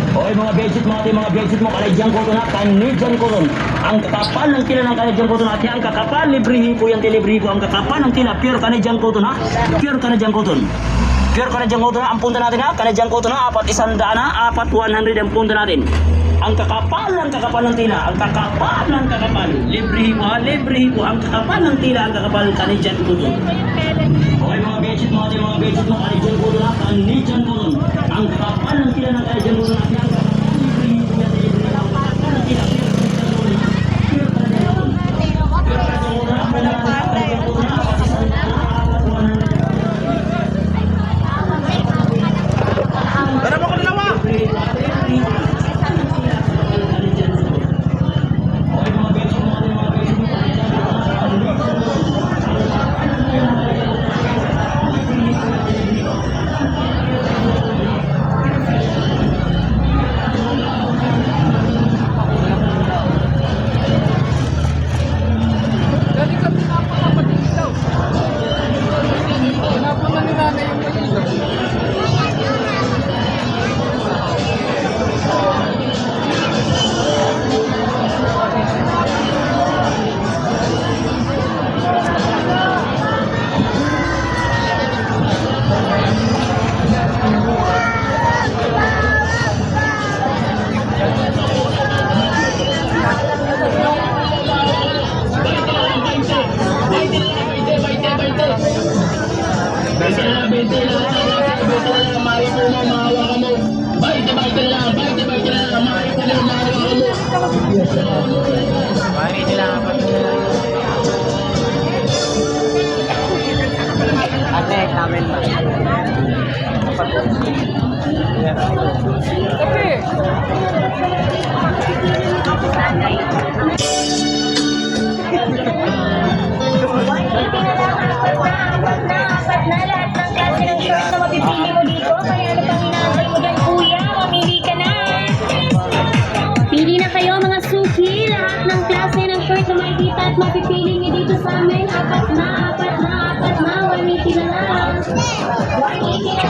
Okay mga bedsheet mo ating mga bedsheet mo Canadian cotton na Canadian cotton. Ang kakapal ng tila ng Canadian cotton natin, ang kakapal librihin po yan, librihin po ang kakapal ng tila pure Canadian cotton ha. Pure Canadian cotton. Pure Canadian cotton na ang punta natin ha. Canadian cotton na 400 na 100 ang punta natin. Ang kakapal ng tila, ang kakapal ng kakapal. Librihin po ha, librihin po ang kakapal ng tila, ang kakapal Canadian cotton. Okay mga bedsheet mo ating mga bedsheet mo Canadian cotton ha, Canadian cotton. Ang kakapal ng tila ng Canadian cotton natin, ang kakapal librihin po yan, librihin ang kakapal ng tila pure Canadian cotton. Pure Canadian cotton na ang punta natin ha, Canadian cotton na 400 na 100. Tara mo ko dalawa! Mapipili niyo dito sa amin, apat na, 180 na lang. 180 na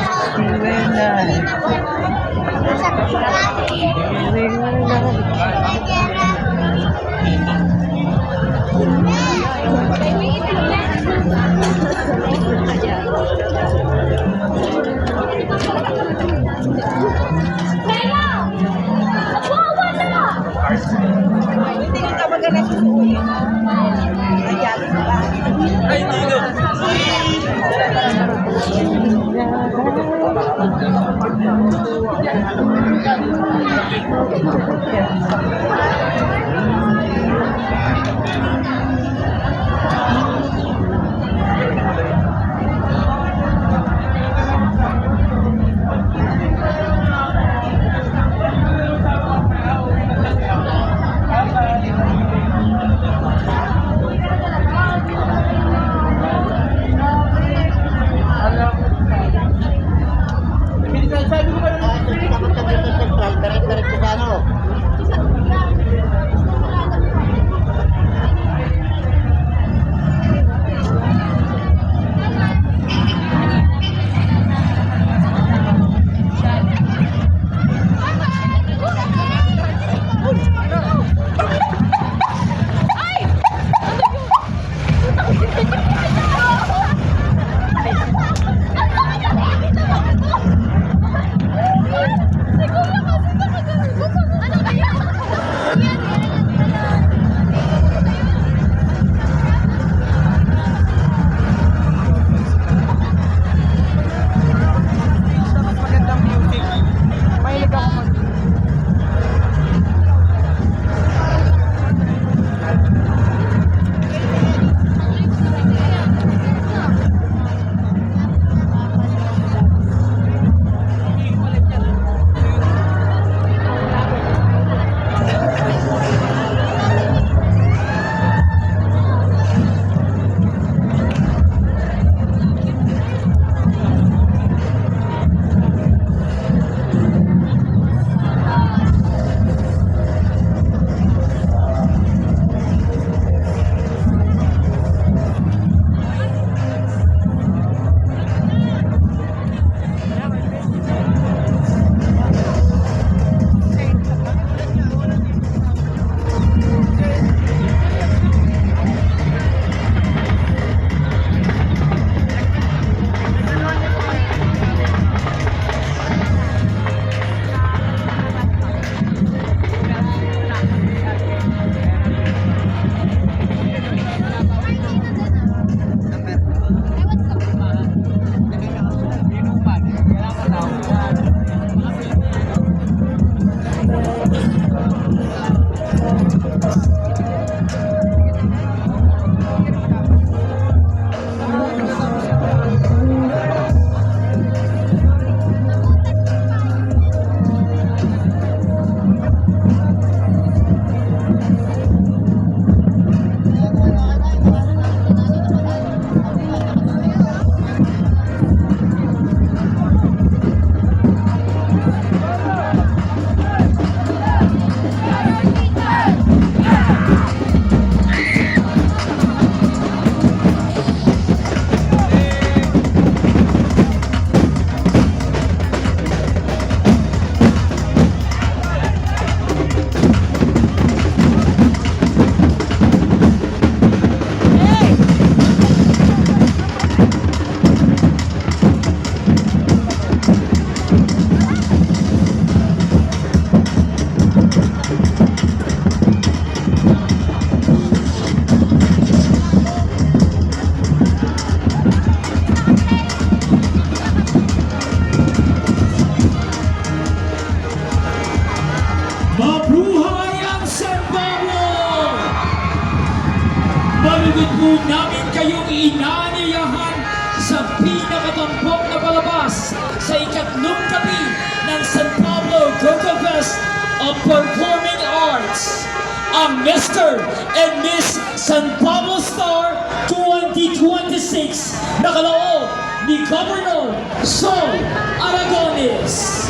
inaanyayahan sa pinakatampok na palabas sa ikatlong gabi ng San Pablo Go-Go Fest of Performing Arts, ang Mr. and Miss San Pablo Star 2026 na kaloob ni Governor Sol Aragones.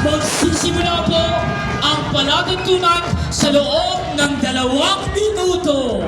Magsisimula po ang palatuntunan sa loob ng 2 minuto.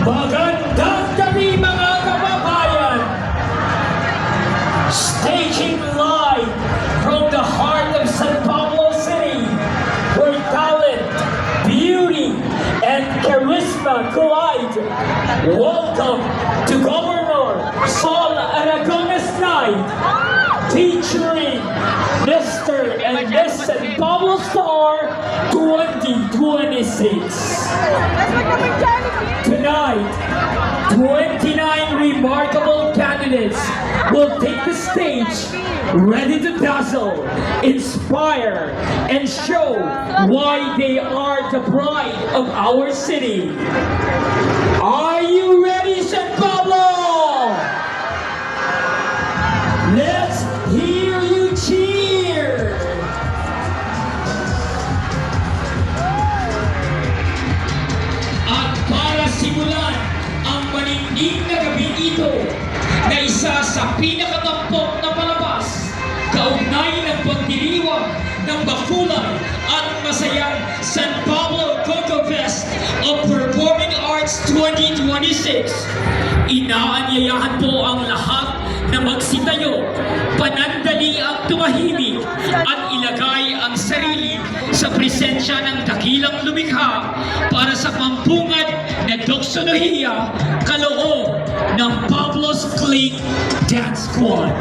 Magandang gabi mga kababayan! Staging live from the heart of San Pablo City, where talent, beauty, and charisma collide. Welcome to Governor Sol Aragones Night, featuring Mr. and Miss San Pablo Star 2026. Tonight, 29 remarkable candidates will take the stage, ready to dazzle, inspire, and show why they are the pride of our city. Are you ready, San Pablo? Let's hear you cheer! At para simulan ang manindig na gabi ito na isa sa pinakatampok na palabas, kaugnay ng pagdiriwang ng bakulay at masayang San Pablo Go-Go Fest of Performing Arts 2026. Inaanyayahan po ang lahat na magsitayo, panandali ang tumahimik at ilagay ang sarili sa presensya ng dakilang lumikha para sa pambungad na Doksonohia kaloob ng Pablo's Click Dance Squad.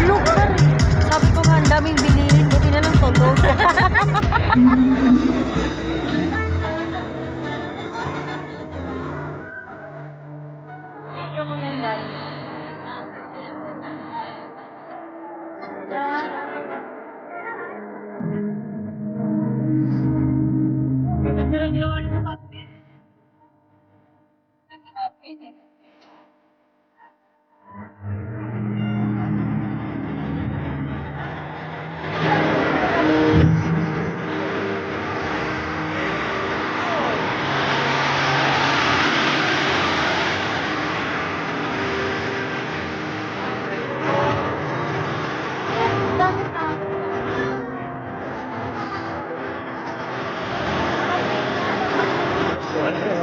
Look, sabi ko nga, ang daming bilihin. Buti na lang todo.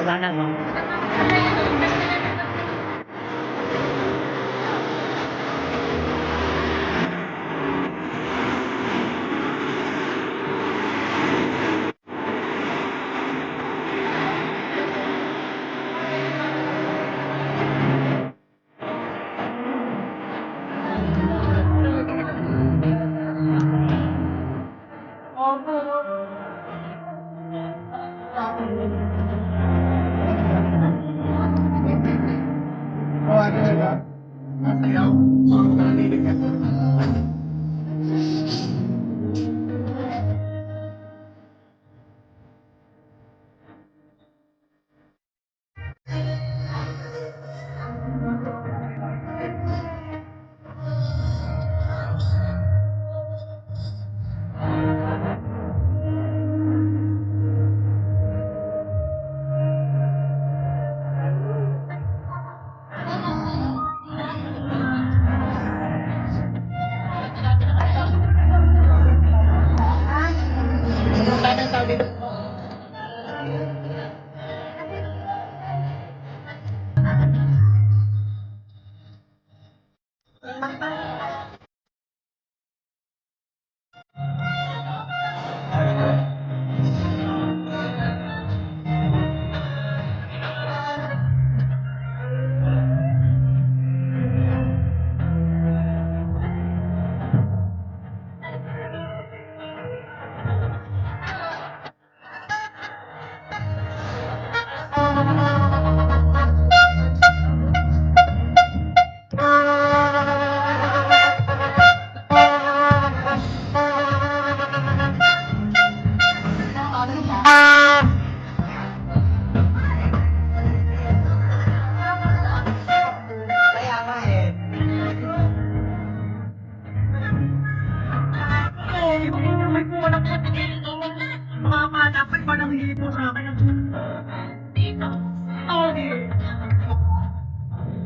Wala na, ma'am.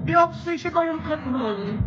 Bioxy ba yung katulog?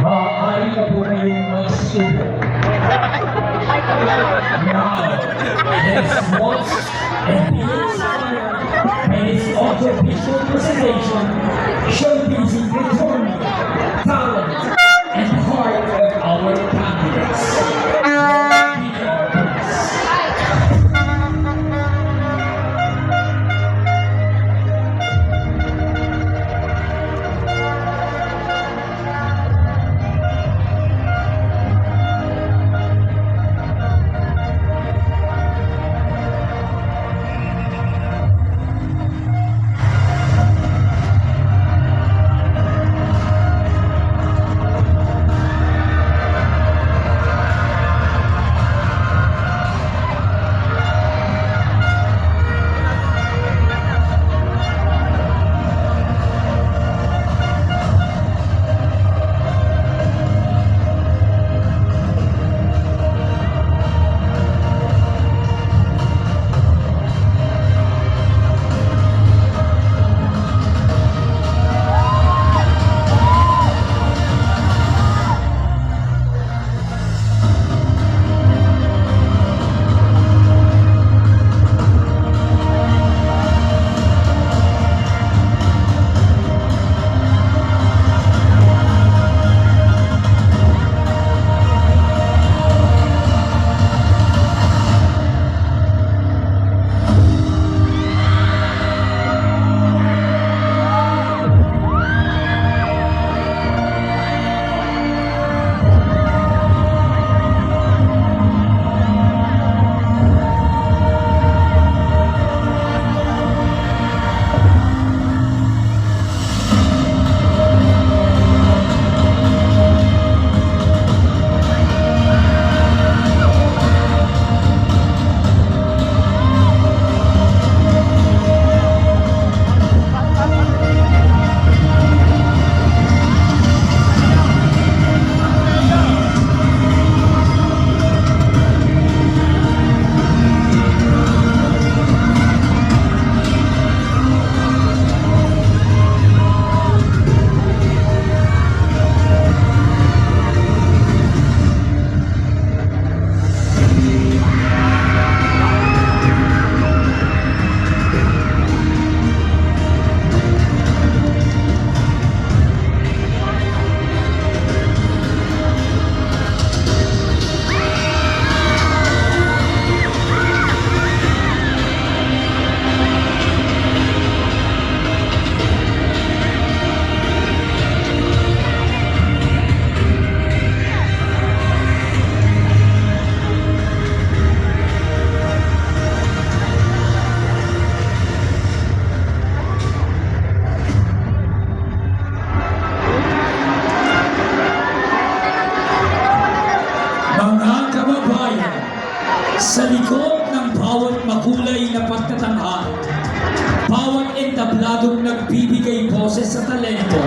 Maaari ka po kayong magsubo. Now, let's watch and be inspired by this audio-visual presentation showcasing the talent, and heart of our candidates. katanghal. Bawat entabladong nagbibigay boses sa talento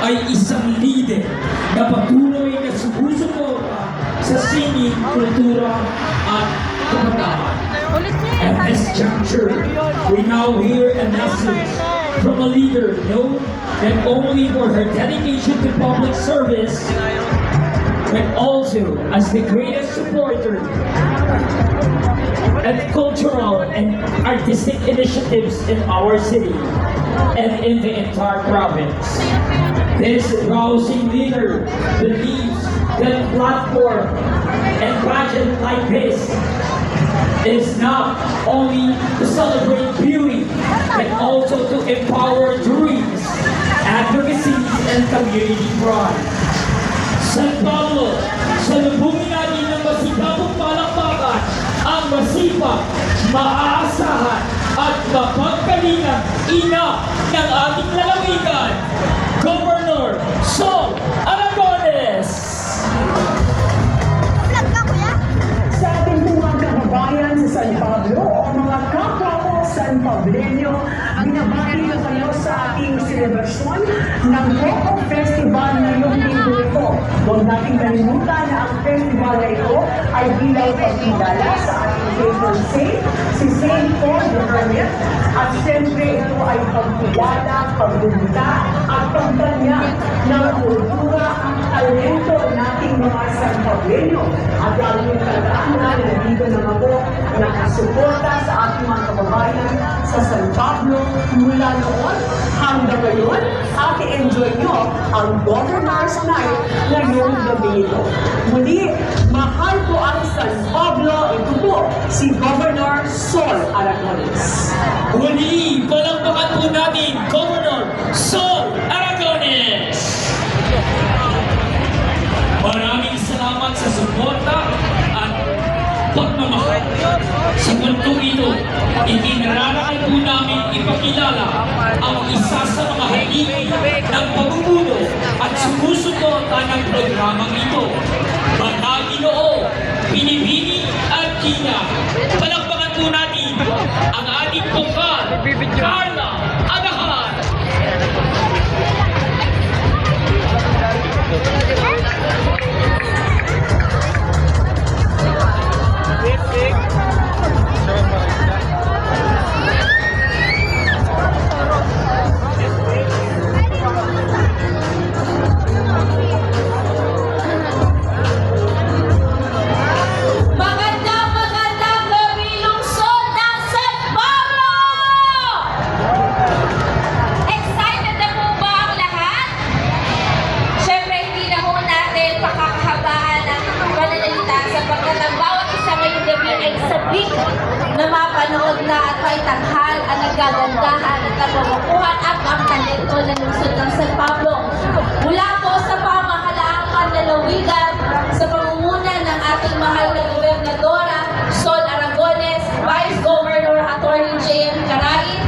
ay isang leader na patuloy na sumusuporta sa singing, kultura at kabataan. Ulit niya. At this juncture, we now hear a message from a leader known not only for her dedication to public service, but also as the greatest supporter of cultural and artistic initiatives in our city and in the entire province. This rousing leader believes that platform and pageant like this is not only to celebrate beauty, but also to empower dreams, advocacy, and community pride. San Pablo, salubungin natin ng masigapong palakpakan ang masipag, maaasahan, at mapagkalingang ina ng ating lalawigan, Governor Sol Aragones! Sa ating mga kababayan sa San Pablo o mga kapwa ko San Pableño, binabati ko kayo sa ating selebrasyon ng Coco Festival ngayong linggo ito. Huwag nating kalimutan na ang festival na ito ay bilang pagkilala sa ating patron saint, si Saint Paul the Hermit. At siyempre ito ay pagkilala, pagbubita at pagtanya ng kultura at talento nating mga San Pableño. At lalo yung tandaan na nandito naman ako nakasuporta sa ating mga kababayan sa San Pablo mula noon hanggang ngayon. At i-enjoy nyo ang Governor's Night ngayong gabi ito. Muli, mahal ko ang San Pablo. Ito po, si Governor Sol Aragones. Muli, palakpakan po natin, Governor Sol Aragones! Maraming salamat sa suporta at pagmamahal. Sa puntong ito, itinararangal po namin ipakilala ang isa sa mga haligi ng pagbubuno at sumusuporta ng programang ito. Mga Ginoo, Binibini at Gina. Palakpakan po natin ang ating bukal, Carla Agahan. Magandang gabi, lungsod ng San Pablo! Excited na po ba ang lahat? Siyempre, hindi na po natin pakakahabaan ang pananalita sapagkat ang bawat isa ngayong gabi ay sabik na mapanood na at may tanghal ang nagagandahan at nagpapakuhan at ang talento ng lungsod ng San Pablo. Mula po sa pamahalaang panlalawigan sa pangunguna ng ating mahal na Gobernadora Sol Aragones, Vice Governor Atty. J.M. Carain,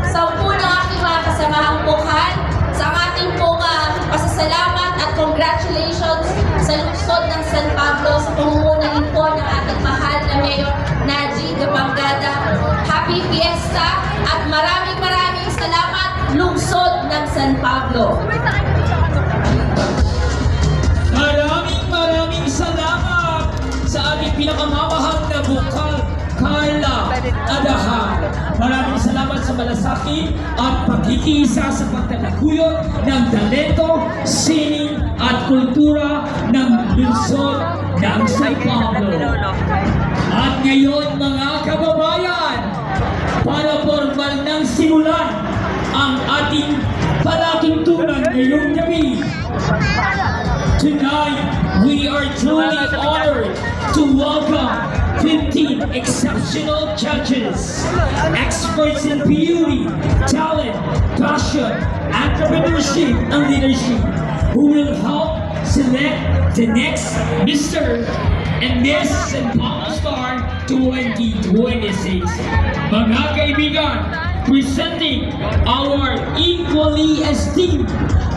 sa po ng aking mga kasamahang bukhan, sa ating pong pasasalamat at congratulations sa lungsod ng San Pablo sa pangunguna po ng ating mahal na Mayor Naji Gapangada. Happy Fiesta at maraming salamat lungsod ng San Pablo. Maraming salamat sa ating pinakamamahal na bukal, Carla Agahan. Maraming salamat sa malasakit at pagkikisa sa pagtataguyod ng talento, sining at kultura ng lungsod ng San Pablo. At ngayon mga kababayan, para formal nang simulan ang ating palatuntunan ngayong gabi. Tonight, we are truly honored to welcome 15 exceptional judges, experts in beauty, talent, passion, entrepreneurship, and leadership, who will help select the next Mr. and Miss San Pablo Star 2026. Mga kaibigan, presenting our equally esteemed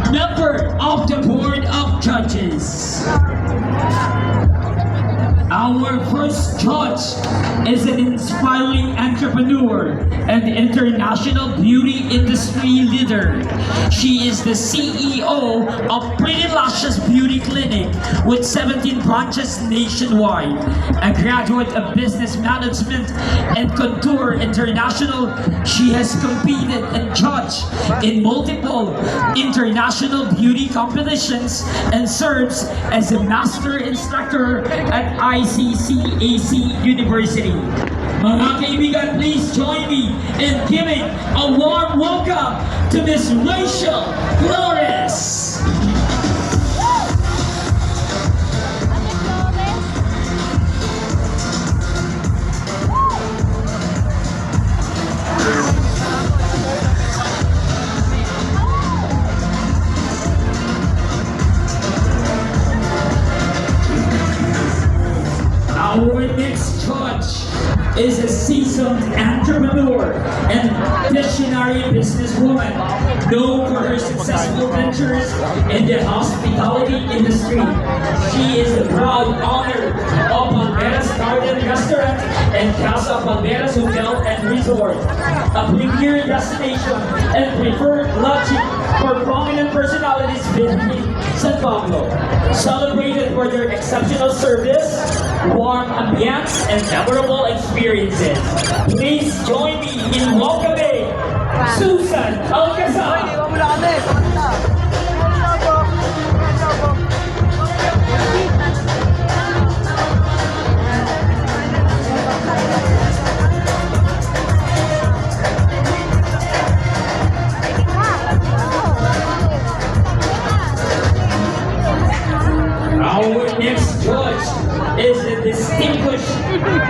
member of the Board of Judges. Our first judge is an inspiring entrepreneur and international beauty industry leader. She is the CEO of Pretty Luscious Beauty Clinic with 17 branches nationwide. A graduate of business management and Contour International, she has competed and judged in multiple international beauty competitions and serves as a master instructor at ICCAC University. Mga kaibigan, please join me in giving a warm welcome to Miss Rachel Flores. Our next judge is a seasoned entrepreneur and visionary businesswoman known for her successful ventures in the hospitality industry. She is the proud owner of Palmeras Garden Restaurant and Casa Palmeras Hotel and Resort, a premier destination and preferred lodging for prominent personalities visiting San Pablo, celebrated for their exceptional service, warm ambience, and memorable experiences. Please join me in welcoming Susan Alcazar. Our next judge is a distinguished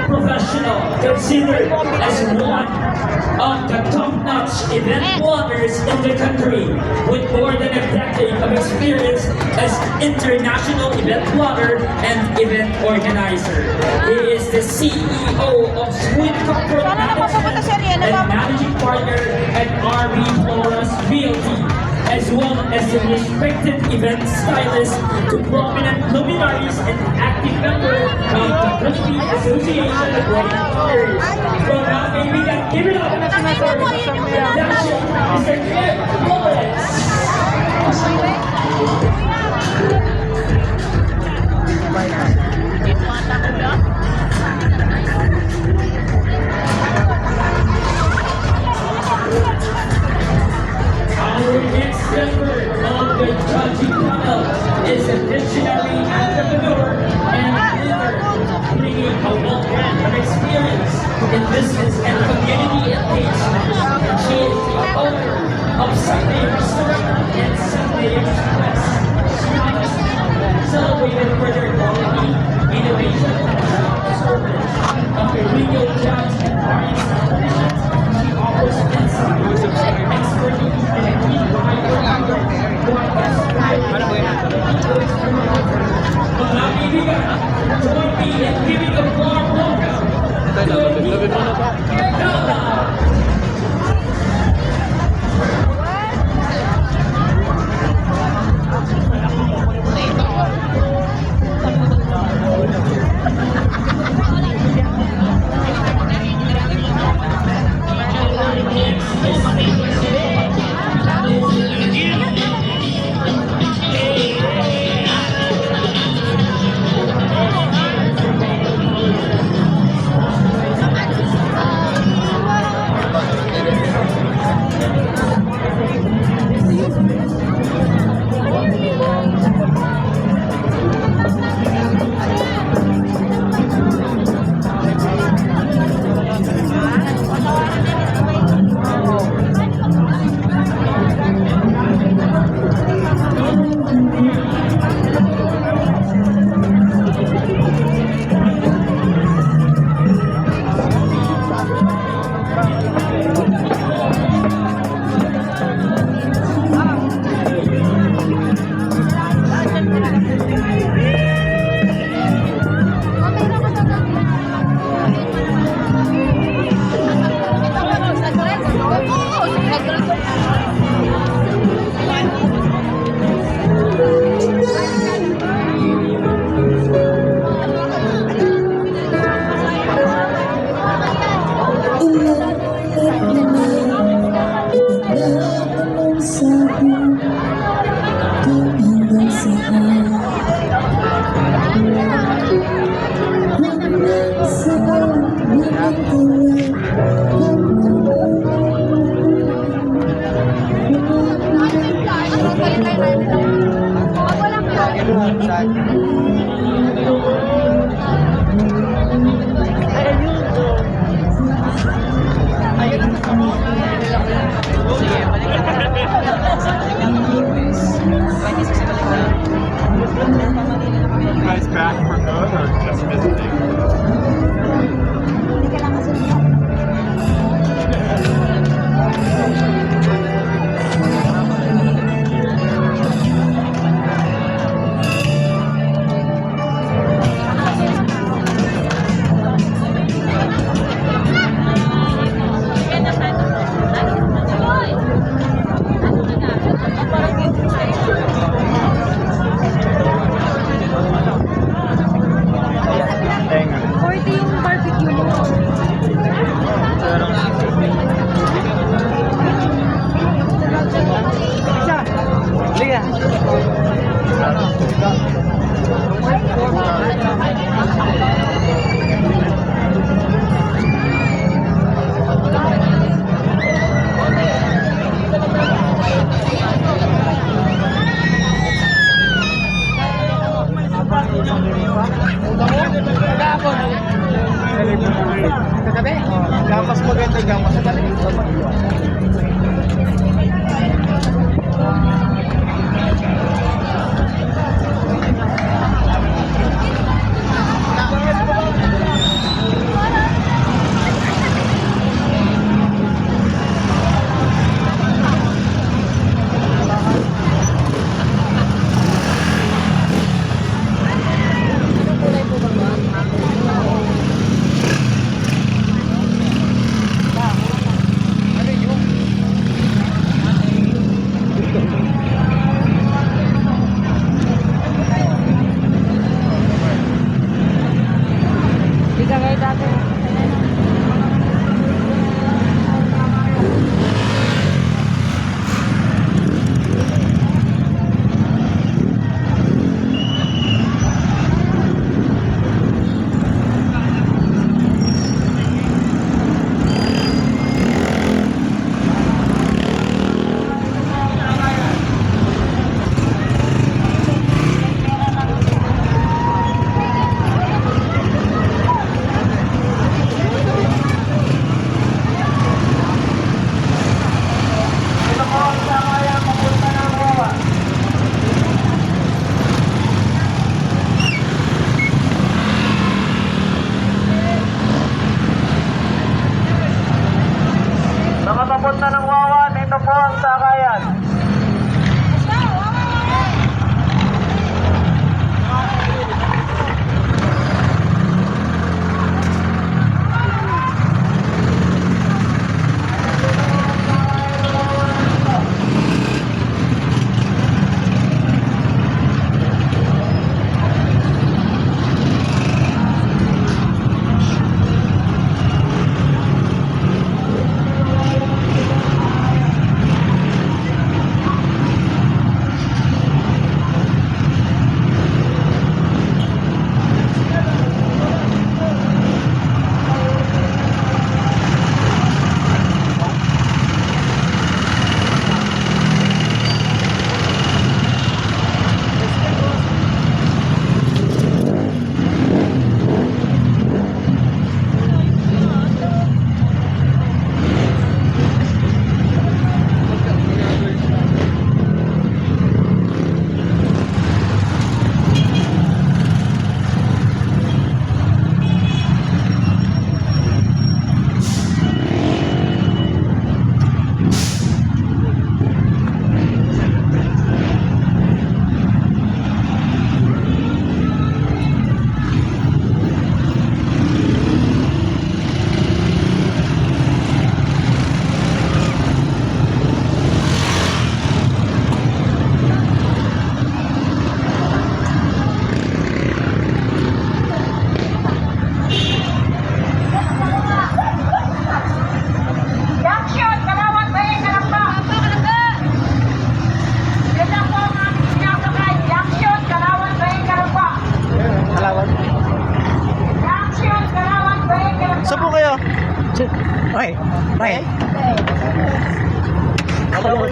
professional considered as one of the top-notch event planners in the country with more than a decade of experience as international event planner and event organizer. He is the CEO of Sweet Comfort Management and managing partner at RB Flores Realty, as well as a respected event stylist to prominent luminaries and active member of the Philippine Association of Wedding Planners. From now, maybe can give it up for Mr. Cliff Flores. Our next member of the judging panel is a visionary entrepreneur and leader, bringing a wealth of experience in business and community engagement. She is the owner of Sunday Restaurant and Sunday Express, celebrated for their quality, innovation, and service. A perennial judge and parties competitions, she offers insight, expertise, and a key driver for mga kaibigan, join me in giving a warm welcome to Viva Gala. naman sa'kin kung hanggang saan hanggang sa You guys back for good or just visiting? Hang on. 40 yung barbecue mo. Gamas maganda, gamas Hindi ka kayo dati. Papunta ng Wawan, ito po ang sakayan.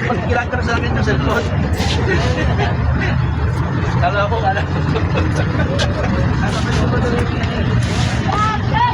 pagkiraan ka na sa akin yung cellphone. Kala ko, kala ko. Bakit?